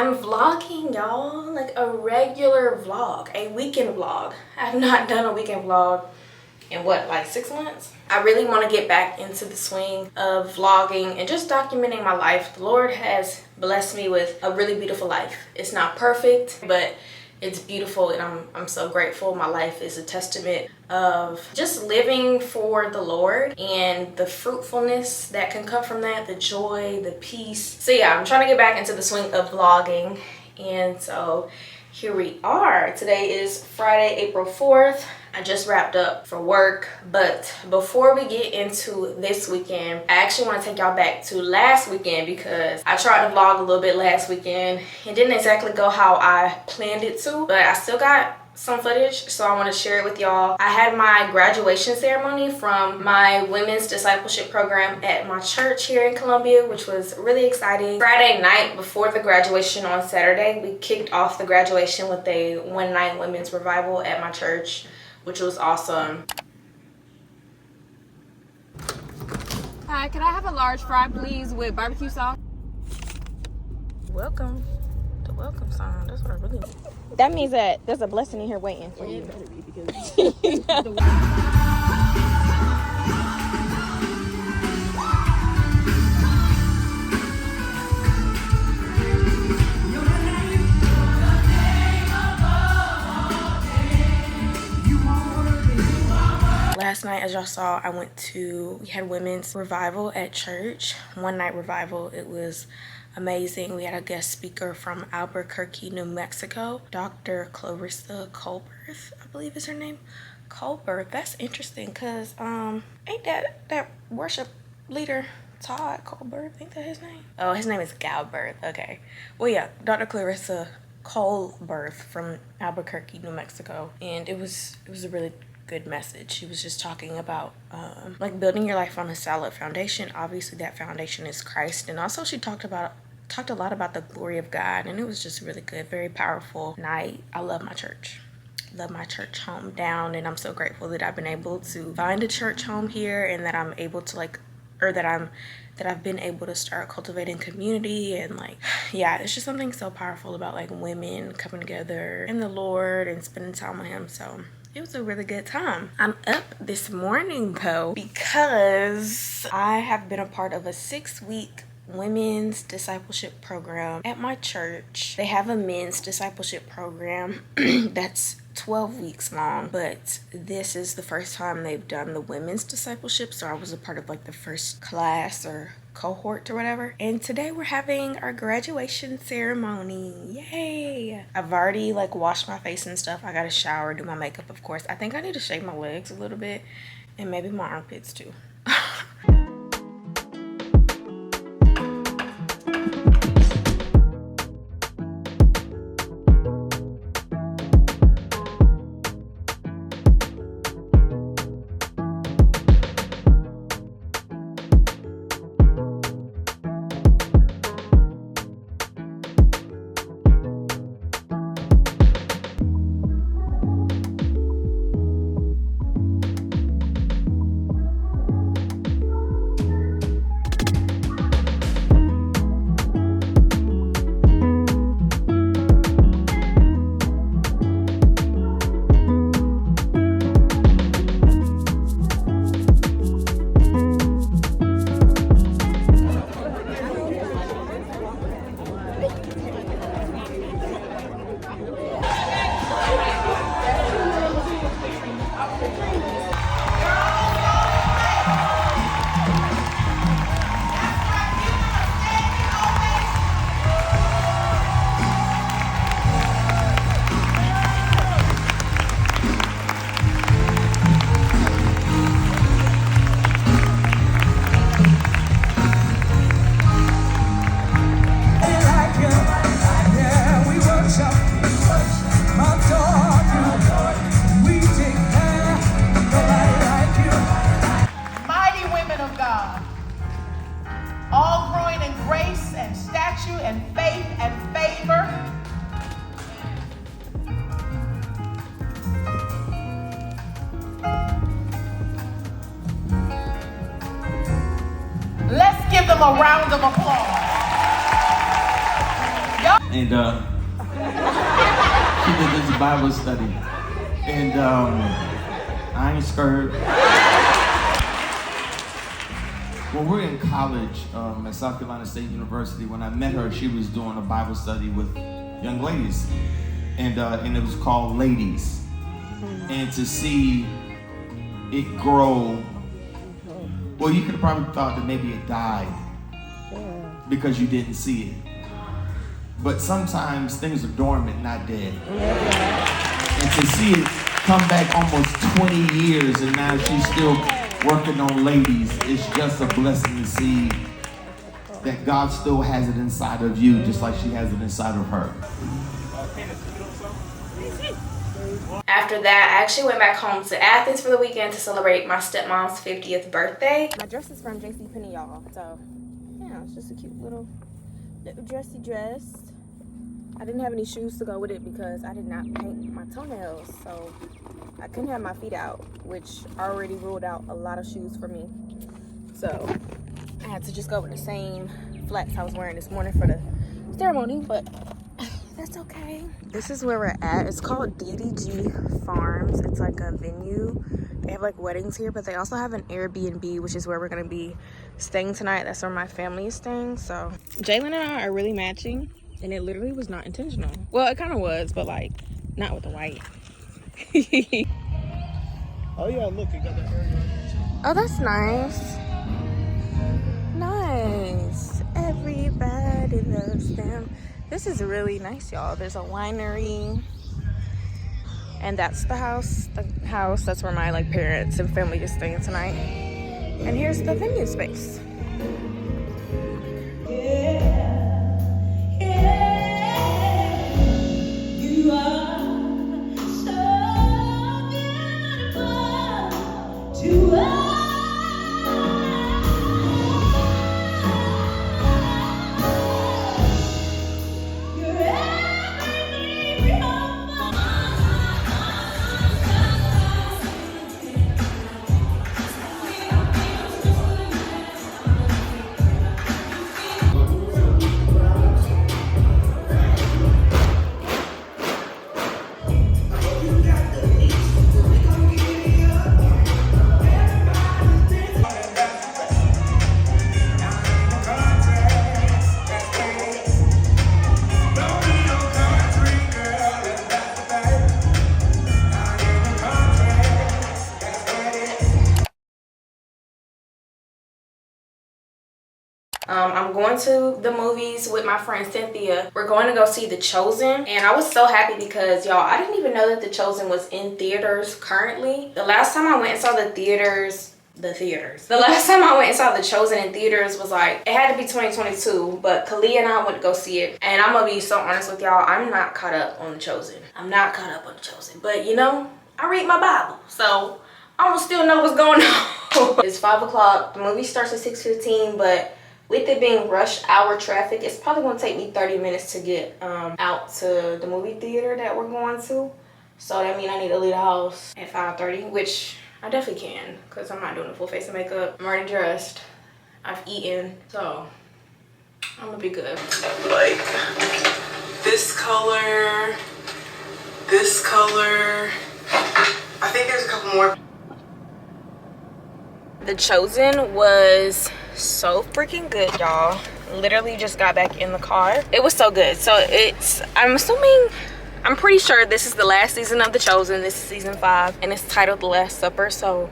I'm vlogging, y'all, like a regular vlog, a weekend vlog. I have not done a weekend vlog in what, like 6 months? I really want to get back into the swing of vlogging and just documenting my life. The Lord has blessed me with a really beautiful life. It's not perfect, but it's beautiful, and I'm so grateful. My life is a testament of just living for the Lord and the fruitfulness that can come from that, the joy, the peace. So yeah, I'm trying to get back into the swing of vlogging, and so here we are. Today is Friday, April 4th. I just wrapped up for work, but before we get into this weekend, I actually want to take y'all back to last weekend because I tried to vlog a little bit last weekend. It didn't exactly go how I planned it to, but I still got some footage, so I want to share it with y'all. I had my graduation ceremony from my women's discipleship program at my church here in Columbia, which was really exciting. Friday night before the graduation on Saturday, we kicked off the graduation with a one-night women's revival at my church, which was awesome. Hi, can I have a large fry, please, with barbecue sauce? Welcome. The welcome song. That's what I really need. That means that there's a blessing in here waiting for you. Last night, as y'all saw, we had women's revival at church, one night revival. It was amazing. We had a guest speaker from Albuquerque, New Mexico, Dr. Clarissa Colbert, I believe is her name. Colbert, that's interesting because ain't that worship leader Todd Colbert? Ain't that his name? Oh, his name is Galbert. Okay. Well, yeah, Dr. Clarissa Colbert from Albuquerque, New Mexico, and it was a really good message. She was just talking about like building your life on a solid foundation. Obviously that foundation is Christ, and also she talked a lot about the glory of God, and it was just really good, very powerful night. I love my church home down, and I'm so grateful that I've been able to find a church home here, and that I'm able to that I've been able to start cultivating community. And like, yeah, it's just something so powerful about like women coming together in the Lord and spending time with him. So it was a really good time. I'm up this morning though because I have been a part of a 6-week women's discipleship program at my church. They have a men's discipleship program that's 12 weeks long, but this is the first time they've done the women's discipleship, so I was a part of like the first class or cohort or whatever. And today we're having our graduation ceremony. Yay! I've already like washed my face and stuff. I got to shower, do my makeup, of course. I think I need to shave my legs a little bit and maybe my armpits too. Let's give them a round of applause. Y'all And she did this Bible study. And I ain't scared. When we were in college at South Carolina State University, when I met her, she was doing a Bible study with young ladies. And it was called Ladies. And to see it grow, well, you could have probably thought that maybe it died because you didn't see it. But sometimes things are dormant, not dead. And to see it come back almost 20 years and now she's still working on Ladies, it's just a blessing to see that God still has it inside of you just like she has it inside of her. After that, I actually went back home to Athens for the weekend to celebrate my stepmom's 50th birthday. My dress is from JCPenney, y'all. So, yeah, it's just a cute little dressy dress. I didn't have any shoes to go with it because I did not paint my toenails. So, I couldn't have my feet out, which already ruled out a lot of shoes for me. So, I had to just go with the same flats I was wearing this morning for the ceremony, but that's okay. This is where we're at. It's called DDG Farms. It's like a venue. They have like weddings here, but they also have an Airbnb, which is where we're gonna be staying tonight. That's where my family is staying. So Jalen and I are really matching, and it literally was not intentional. Well, it kind of was, but like not with the white. Oh yeah, look, you got that area. Oh, that's nice. Nice. Everybody loves them. This is really nice, y'all. There's a winery, and that's the house. That's where my like parents and family is staying tonight. And here's the venue space. You are so beautiful to us. I'm going to the movies with my friend Cynthia. We're going to go see The Chosen, and I was so happy because y'all, I didn't even know that The Chosen was in theaters currently. The last time I went and saw the last time I went and saw The Chosen in theaters was like, it had to be 2022, but Kalia and I went to go see it, and I'm gonna be so honest with y'all, I'm not caught up on The Chosen. But you know, I read my Bible, so I don't still know what's going on. It's 5 o'clock. The movie starts at 6:15, but with it being rush hour traffic, it's probably gonna take me 30 minutes to get out to the movie theater that we're going to. So that means I need to leave the house at 5:30, which I definitely can, because I'm not doing a full face of makeup. I'm already dressed. I've eaten, so I'm gonna be good. Like this color. I think there's a couple more. The Chosen was so freaking good, y'all. Literally just got back in the car. It was so good. So I'm pretty sure this is the last season of The Chosen. This is season 5, and it's titled The Last Supper. So,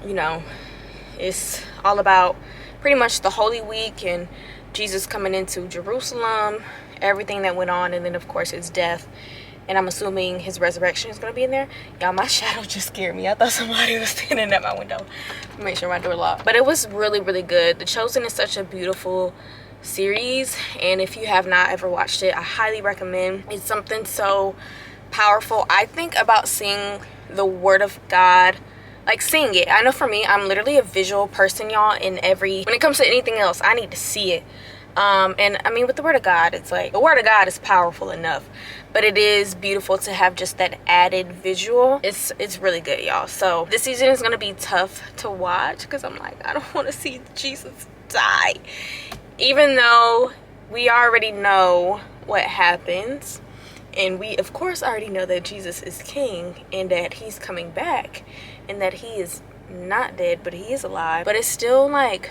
you know, it's all about pretty much the Holy Week and Jesus coming into Jerusalem, everything that went on, and then of course his death. And I'm assuming his resurrection is gonna be in there. Y'all, my shadow just scared me. I thought somebody was standing at my window. Make sure my door locked. But it was really, really good. The Chosen is such a beautiful series, and if you have not ever watched it, I highly recommend. It's something so powerful. I think about seeing the Word of God, like seeing it. I know for me, I'm literally a visual person, y'all. When it comes to anything else, I need to see it. And I mean, with the Word of God, it's like the Word of God is powerful enough, but it is beautiful to have just that added visual. It's really good, y'all. So this season is gonna be tough to watch because I'm like, I don't want to see Jesus die, even though we already know what happens. And we, of course, already know that Jesus is king and that he's coming back and that he is not dead, but he is alive. But it's still like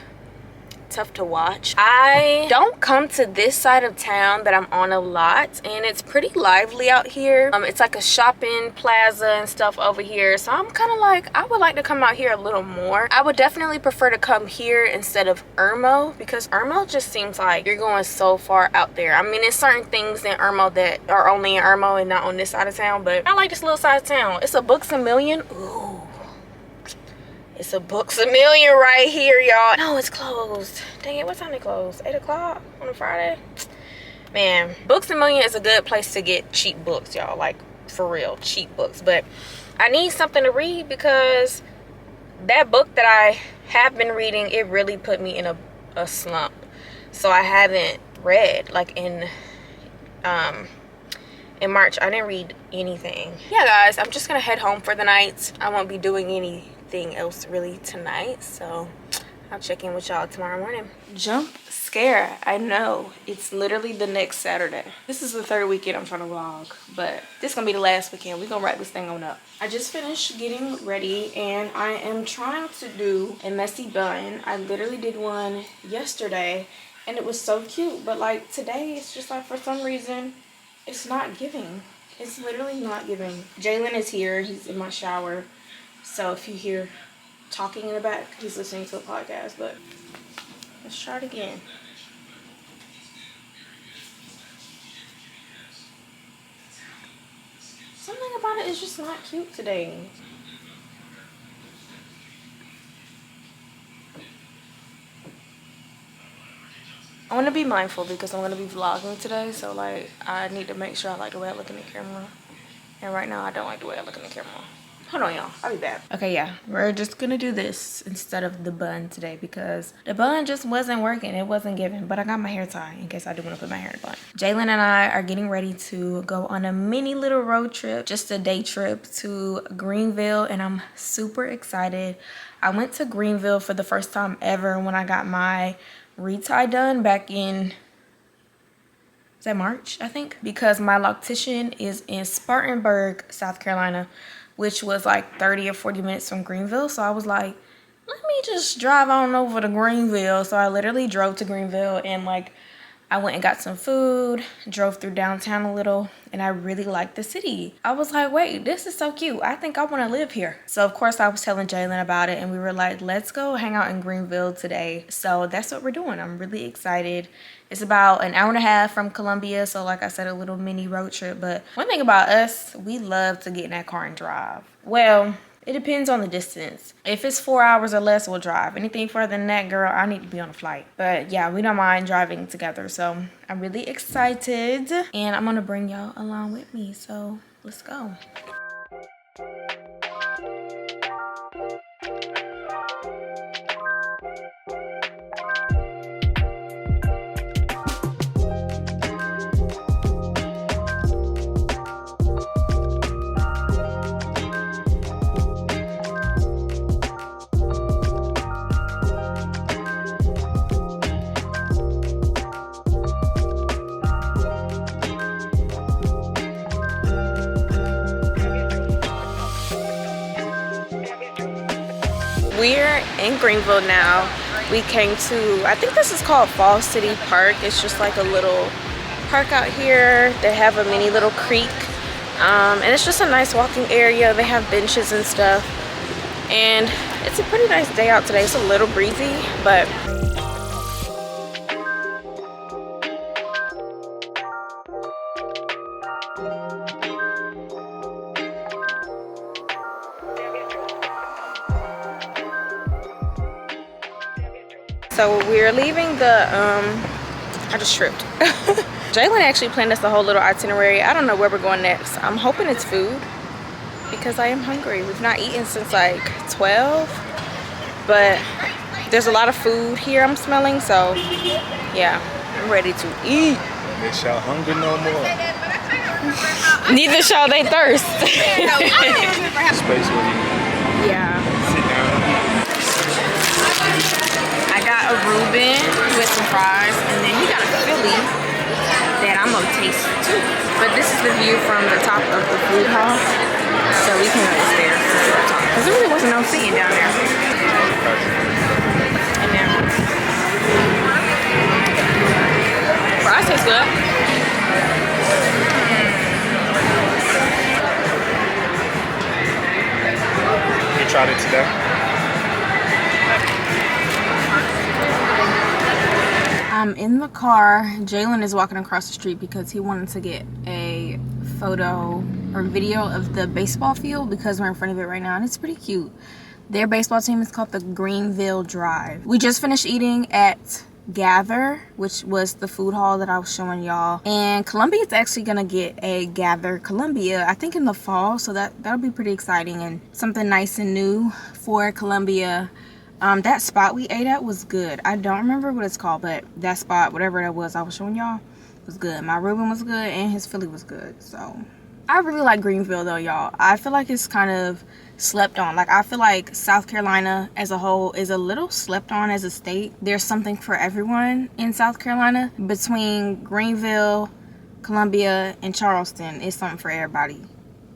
tough to watch. I don't come to this side of town that I'm on a lot, and it's pretty lively out here. It's like a shopping plaza and stuff over here, so I'm kind of like, I would like to come out here a little more. I would definitely prefer to come here instead of Irmo, because Irmo just seems like you're going so far out there. I mean, there's certain things in Irmo that are only in Irmo and not on this side of town, but I like this little side of town. It's a Books A Million. Ooh. It's a Books A Million right here, y'all. No, it's closed. Dang it, what time they close? 8 o'clock on a Friday? Man, Books A Million is a good place to get cheap books, y'all. Like, for real, cheap books. But I need something to read because that book that I have been reading, it really put me in a slump. So I haven't read, like, in March. I didn't read anything. Yeah, guys, I'm just gonna head home for the night. I won't be doing anything else really tonight, so I'll check in with y'all tomorrow morning. Jump scare. I know it's literally the next Saturday. This is the third weekend I'm trying to vlog, but this is gonna be the last weekend. We're gonna wrap this thing on up. I just finished getting ready and I am trying to do a messy bun. I literally did one yesterday and it was so cute, but like today it's just like for some reason it's not giving. It's literally not giving. Jalen is here. He's in my shower. So if you hear talking in the back, he's listening to a podcast, but let's try it again. Something about it is just not cute today. I want to be mindful because I'm going to be vlogging today, so like I need to make sure I like the way I look in the camera. And right now I don't like the way I look in the camera. Hold on, y'all. I'll be back. Okay, yeah. We're just gonna do this instead of the bun today because the bun just wasn't working. It wasn't giving. But I got my hair tied in case I do want to put my hair in a bun. Jalen and I are getting ready to go on a mini little road trip. Just a day trip to Greenville. And I'm super excited. I went to Greenville for the first time ever when I got my retie done back in... is that March, I think? Because my loctician is in Spartanburg, South Carolina, which was like 30 or 40 minutes from Greenville. So I was like, let me just drive on over to Greenville. So I literally drove to Greenville and like I went and got some food, drove through downtown a little, and I really liked the city. I was like, wait, this is so cute. I think I want to live here. So of course I was telling Jalen about it and we were like, let's go hang out in Greenville today. So that's what we're doing. I'm really excited. It's about an hour and a half from Columbia. So like I said, a little mini road trip. But one thing about us, we love to get in that car and drive. Well, it depends on the distance. If it's 4 hours or less, we'll drive. Anything further than that, girl, I need to be on a flight. But yeah, we don't mind driving together. So I'm really excited. And I'm gonna bring y'all along with me. So let's go. We're in Greenville now. We came to, I think this is called Fall City Park. It's just like a little park out here. They have a mini little creek. And it's just a nice walking area. They have benches and stuff. And it's a pretty nice day out today. It's a little breezy, but so we're leaving the, I just tripped. Jalen actually planned us a whole little itinerary. I don't know where we're going next. I'm hoping it's food because I am hungry. We've not eaten since like 12, but there's a lot of food here I'm smelling, so yeah, I'm ready to eat. They shall hunger no more. Neither shall they thirst. Space where you Yeah. sit down. I got a Reuben with some fries, and then he got a Philly. that I'm gonna taste too. But this is the view from the top of the food hall. So we came upstairs to sit up top. Because there really wasn't no seating down there. And then fries taste good. You tried it today? I'm in the car. Jalen is walking across the street because he wanted to get a photo or video of the baseball field because we're in front of it right now and it's pretty cute. Their baseball team is called the Greenville Drive. We just finished eating at Gather, which was the food hall that I was showing y'all, and Columbia is actually gonna get a Gather Columbia, I think in the fall, so that'll be pretty exciting and something nice and new for Columbia. That spot we ate at was good. I don't remember what it's called, but that spot, whatever that was I was showing y'all, was good. My Reuben was good and his Philly was good. So I really like Greenville though, y'all. I feel like it's kind of slept on. Like I feel like South Carolina as a whole is a little slept on as a state. There's something for everyone in South Carolina. Between Greenville, Columbia, and Charleston, it's something for everybody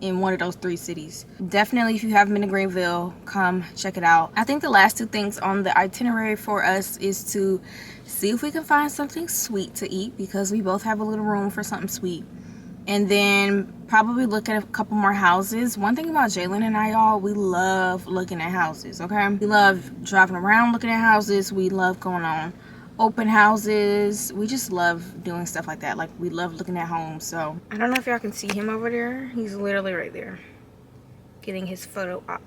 in one of those 3 cities. Definitely, if you haven't been to Greenville, come check it out. I think the last 2 things on the itinerary for us is to see if we can find something sweet to eat because we both have a little room for something sweet. And then probably look at a couple more houses. One thing about Jalen and I, y'all, we love looking at houses, okay? We love driving around looking at houses. We love going on open houses. We just love doing stuff like that. Like we love looking at homes. So I don't know if y'all can see him over there. He's literally right there getting his photo op.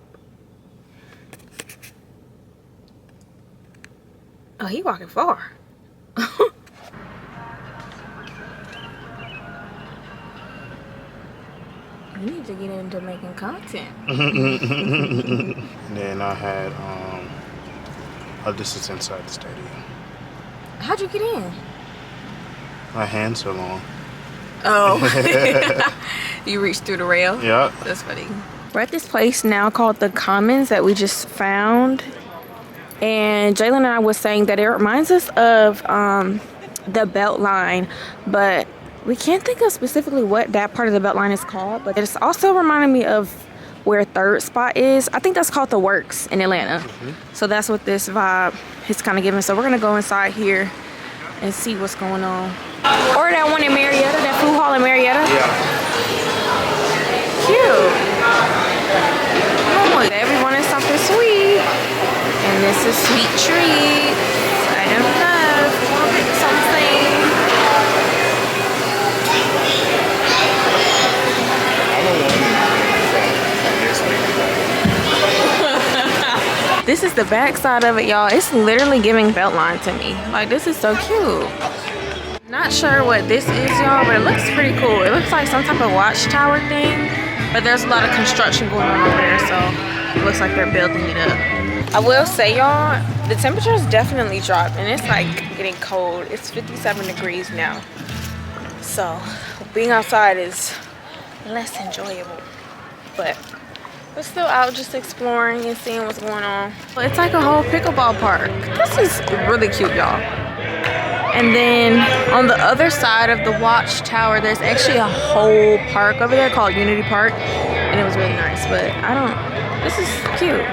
Oh, he walking far. You need to get into making content. Then I had this is inside the stadium. How'd you get in? My hands are long. Oh. You reached through the rail? Yeah. That's funny. We're at this place now called the Commons that we just found. And Jalen and I was saying that it reminds us of the Beltline, but we can't think of specifically what that part of the Beltline is called. But it's also reminding me of where Third Spot is. I think that's called The Works in Atlanta. So that's what this vibe is kind of giving. So we're gonna go inside here and see what's going on. Or that one in Marietta, that food hall in Marietta. Yeah. Cute. Oh, everyone is something sweet. And this is sweet treats. I don't know. Something. This is the back side of it, y'all. It's literally giving Beltline to me. Like, this is so cute. Not sure what this is, y'all, but it looks pretty cool. It looks like some type of watchtower thing, but there's a lot of construction going on over there, so it looks like they're building it up. I will say, y'all, the temperature is definitely dropped, and it's like getting cold. It's 57 degrees now, so being outside is less enjoyable, but we're still out just exploring and seeing what's going on. It's like a whole pickleball park. This is really cute, y'all. And then on the other side of the watchtower, there's actually a whole park over there called Unity Park, and it was really nice. But this is cute.